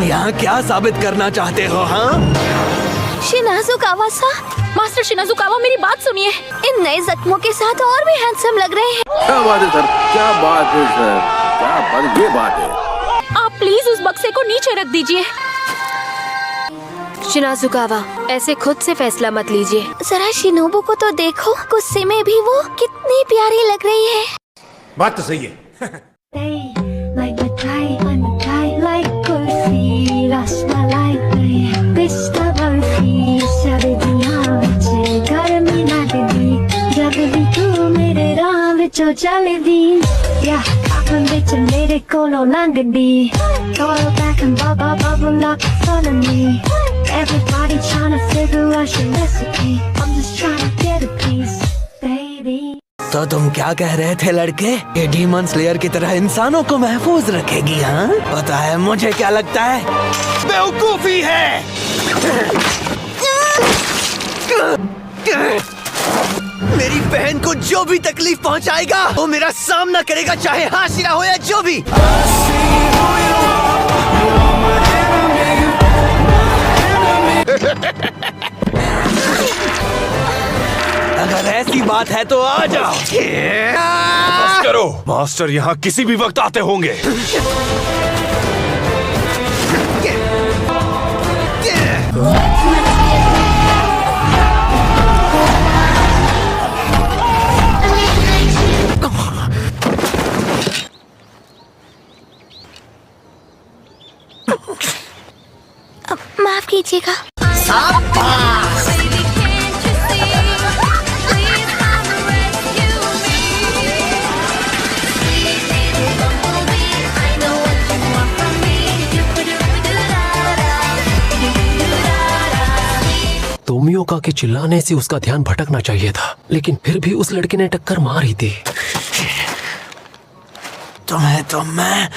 तुम यहाँ क्या साबित करना चाहते हो? हाँ शिनाजुकावा-सा, मास्टर शिनाजुकावा मेरी बात सुनिए। इन नए जख्मों के साथ और भी हैंडसम लग रहे हैं। क्या बात है सर, क्या बात है सर, क्या बात, ये बात है। आप प्लीज उस बक्से को नीचे रख दीजिए। शिनाजुकावा, ऐसे खुद से फैसला मत लीजिए। जरा शिनोबु को तो देखो, गुस्से में भी वो कितनी प्यारी लग रही है। बात तो सही है। मेरे कोलों लंगड़ी, back and bubble up in front of me. Everybody trying to figure out your recipe. I'm just trying to get a piece, baby. तो तुम क्या कह रहे थे लड़के? ये डीमन स्लेयर की तरह इंसानों को महफूज रखेगी? हाँ, पता है मुझे क्या लगता है, बेवकूफी है। मेरी बहन को जो भी तकलीफ पहुंचाएगा वो मेरा सामना करेगा, चाहे हाशिरा हो या जो भी। अगर ऐसी बात है तो आ जाओ। बस करो, मास्टर यहाँ किसी भी वक्त आते होंगे। माफ कीजिएगा। तोमियोका के चिल्लाने से उसका ध्यान भटकना चाहिए था, लेकिन फिर भी उस लड़के ने टक्कर मार ही दी। तुम्हें तो मैं,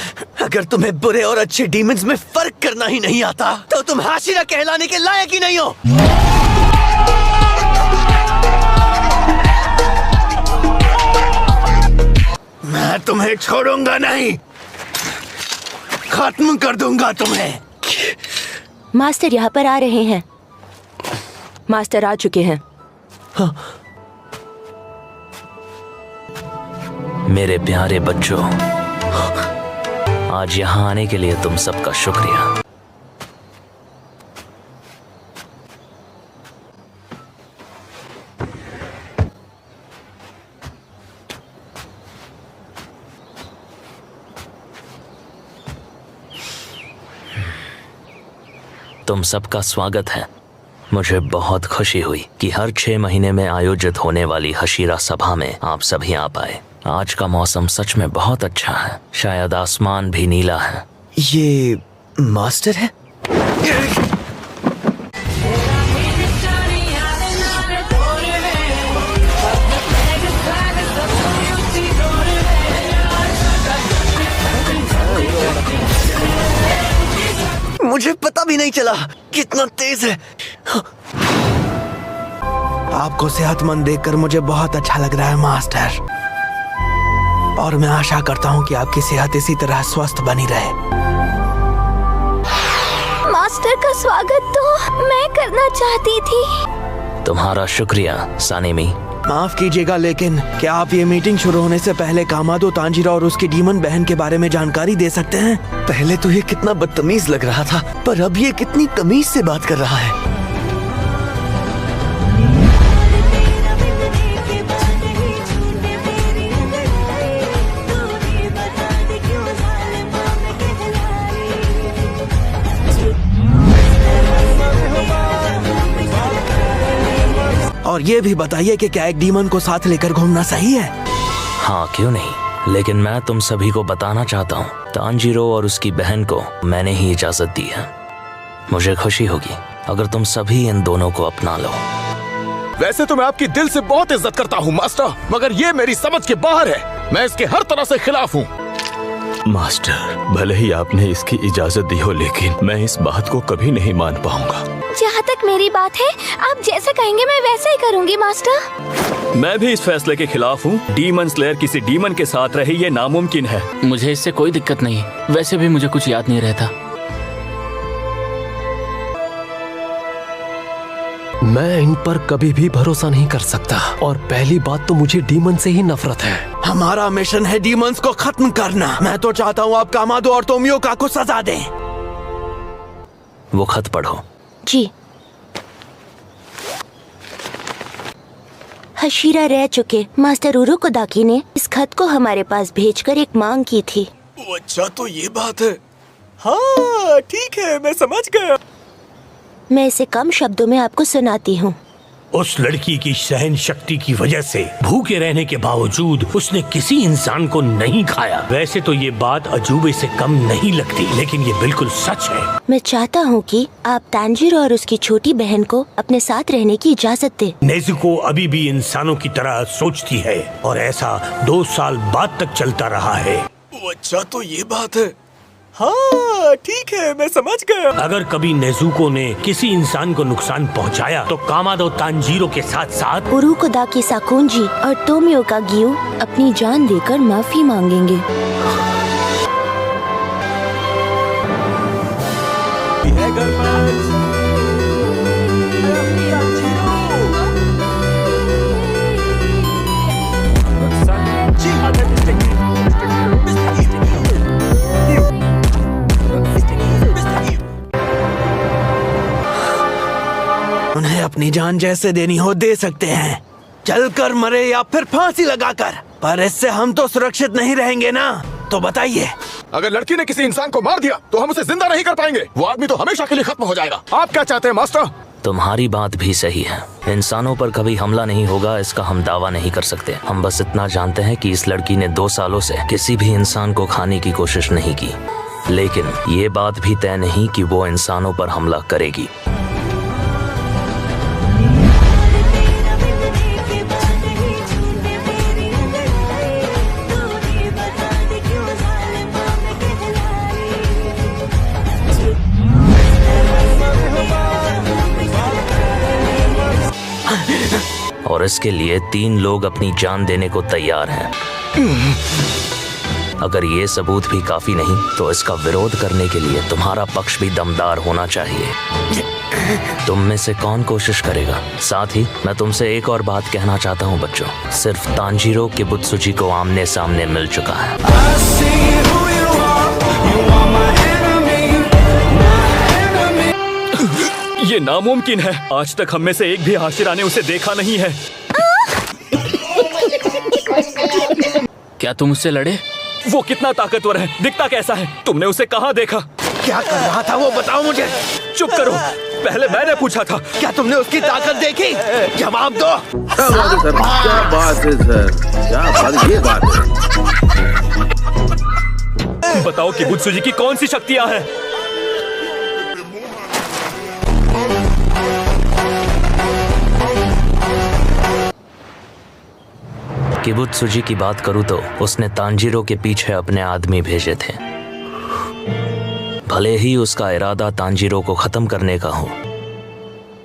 अगर तुम्हें बुरे और अच्छे डीमंस में फर्क करना ही नहीं आता तो तुम हाशिरा कहलाने के लायक ही नहीं हो। मैं तुम्हें छोड़ूंगा नहीं, खत्म कर दूंगा तुम्हें। मास्टर यहाँ पर आ रहे हैं। मास्टर आ चुके हैं। हाँ। मेरे प्यारे बच्चों, आज यहाँ आने के लिए तुम सबका शुक्रिया। तुम सबका स्वागत है। मुझे बहुत खुशी हुई कि हर 6 महीने में आयोजित होने वाली हशीरा सभा में आप सभी आ पाए। आज का मौसम सच में बहुत अच्छा है, शायद आसमान भी नीला है। ये मास्टर है? मुझे पता भी नहीं चला कितना तेज है। आपको सेहतमंद देखकर मुझे बहुत अच्छा लग रहा है मास्टर, और मैं आशा करता हूँ कि आपकी सेहत इसी तरह स्वस्थ बनी रहे। मास्टर का स्वागत तो मैं करना चाहती थी। तुम्हारा शुक्रिया सानेमी। माफ कीजिएगा, लेकिन क्या आप ये मीटिंग शुरू होने से पहले कामादो तांजीरो और उसकी डीमन बहन के बारे में जानकारी दे सकते हैं? पहले तो ये कितना बदतमीज लग रहा था, पर अब ये कितनी तमीज से बात कर रहा है। और ये भी बताइए कि क्या एक डीमन को साथ लेकर घूमना सही है? हाँ, क्यों नहीं, लेकिन मैं तुम सभी को बताना चाहता हूँ, तांजीरो और उसकी बहन को मैंने ही इजाजत दी है। मुझे खुशी होगी अगर तुम सभी इन दोनों को अपना लो। वैसे तो मैं आपकी दिल से बहुत इज्जत करता हूँ मास्टर, मगर ये मेरी समझ के बाहर है। मैं इसके हर तरह से खिलाफ हूँ। मास्टर, भले ही आपने इसकी इजाजत दी हो, लेकिन मैं इस बात को कभी नहीं मान पाऊंगा। जहाँ तक मेरी बात है, आप जैसा कहेंगे मैं वैसा ही करूँगी मास्टर। मैं भी इस फैसले के खिलाफ हूँ। डीमन स्लेयर किसी डीमन के साथ रहे, ये नामुमकिन है। मुझे इससे कोई दिक्कत नहीं, वैसे भी मुझे कुछ याद नहीं रहता। मैं इन पर कभी भी भरोसा नहीं कर सकता, और पहली बात तो मुझे डीमन से ही नफरत है। हमारा मिशन है डीमंस को खत्म करना। मैं तो चाहता हूँ आप कामादो और तोमियोका को सजा दें। वो खत पढ़ो। जी। हशीरा रह चुके मास्टर उरुकोदाकी ने इस खत को हमारे पास भेजकर एक मांग की थी। अच्छा, तो ये बात है। हाँ ठीक है, मैं समझ गया। मैं इसे कम शब्दों में आपको सुनाती हूँ। उस लड़की की सहन शक्ति की वजह से भूखे रहने के बावजूद उसने किसी इंसान को नहीं खाया। वैसे तो ये बात अजूबे से कम नहीं लगती, लेकिन ये बिल्कुल सच है। मैं चाहता हूँ कि आप तांजीरो और उसकी छोटी बहन को अपने साथ रहने की इजाजत दें। नेजुको अभी भी इंसानों की तरह सोचती है, और ऐसा 2 साल बाद तक चलता रहा है। अच्छा, तो ये बात है। हाँ ठीक है, मैं समझ गया। अगर कभी नेजुको ने किसी इंसान को नुकसान पहुंचाया, तो कामादो तांजीरो के साथ साथ उरुकोदाकी साकुंजी और तोमियोका गियो अपनी जान देकर माफी मांगेंगे। उन्हें अपनी जान जैसे देनी हो दे सकते हैं, चलकर मरे या फिर फांसी लगाकर, पर इससे हम तो सुरक्षित नहीं रहेंगे ना। तो बताइए, अगर लड़की ने किसी इंसान को मार दिया तो हम उसे जिंदा नहीं कर पाएंगे। वो आदमी तो हमेशा के लिए खत्म हो जाएगा। आप क्या चाहते हैं मास्टर? तुम्हारी बात भी सही है। इंसानों पर कभी हमला नहीं होगा, इसका हम दावा नहीं कर सकते। हम बस इतना जानते हैं कि इस लड़की ने 2 सालों से किसी भी इंसान को खाने की कोशिश नहीं की, लेकिन ये बात भी तय नहीं कि वो इंसानों पर हमला करेगी। और इसके लिए 3 लोग अपनी जान देने को तैयार हैं। अगर ये सबूत भी काफी नहीं, तो इसका विरोध करने के लिए तुम्हारा पक्ष भी दमदार होना चाहिए। तुम में से कौन कोशिश करेगा? साथ ही मैं तुमसे एक और बात कहना चाहता हूँ बच्चों, सिर्फ तांजीरो किबुत्सुजी को आमने सामने मिल चुका है। ये नामुमकिन है। आज तक हम में से एक भी हाशिरा ने उसे देखा नहीं है। क्या तुम उससे लड़े? वो कितना ताकतवर है, दिखता कैसा है? तुमने उसे कहाँ देखा? क्या कर रहा था वो बताओ मुझे। चुप करो, पहले मैंने पूछा था। क्या तुमने उसकी ताकत देखी? जवाब दो। क्या बात है सर, क्या बात, ये बात है। बताओ कि किबुत्सुजी की कौन सी शक्तियाँ हैं? किबुत्सुजी की बात करूँ तो उसने तांजीरो के पीछे अपने आदमी भेजे थे। भले ही उसका इरादा तांजीरो को खत्म करने का हो,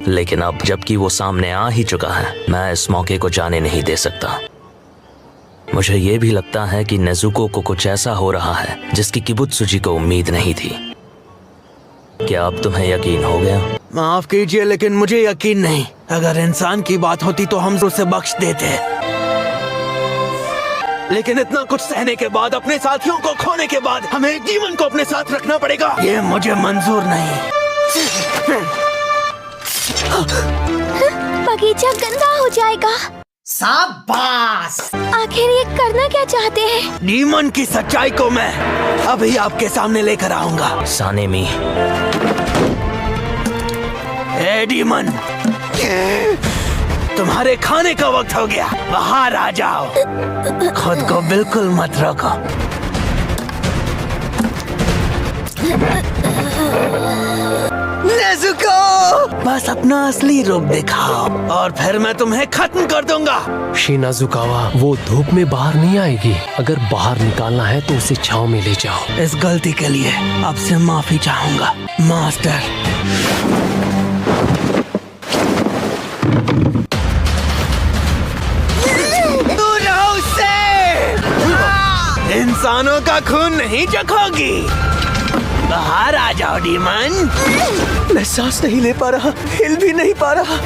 लेकिन अब जबकि वो सामने आ ही चुका है, मैं इस मौके को जाने नहीं दे सकता। मुझे ये भी लगता है कि नेजुको को कुछ ऐसा हो रहा है जिसकी किबुत्सुजी को उम्मीद नहीं थी। क्या अब तुम्हें यकीन हो गया? माफ कीजिए, लेकिन मुझे यकीन नहीं। अगर इंसान की बात होती तो हम उसे बख्श देते, लेकिन इतना कुछ सहने के बाद, अपने साथियों को खोने के बाद, हमें एक डीमन को अपने साथ रखना पड़ेगा। ये मुझे मंजूर नहीं। बगीचा गंदा हो जाएगा। शाबाश। आखिर ये करना क्या चाहते हैं? डीमन की सच्चाई को मैं अभी आपके सामने लेकर आऊंगा। सानेमी। ए डीमन, तुम्हारे खाने का वक्त हो गया, बाहर आ जाओ। खुद को बिल्कुल मत रोको। नेजुको, बस अपना असली रूप दिखाओ और फिर मैं तुम्हें खत्म कर दूंगा। शिनाजुकावा, वो धूप में बाहर नहीं आएगी। अगर बाहर निकालना है तो उसे छांव में ले जाओ। इस गलती के लिए आपसे माफी चाहूंगा मास्टर। इंसानों का खून नहीं चखोगी। बाहर आ जाओ डीमन। मैं सांस नहीं ले पा रहा, हिल भी नहीं पा रहा।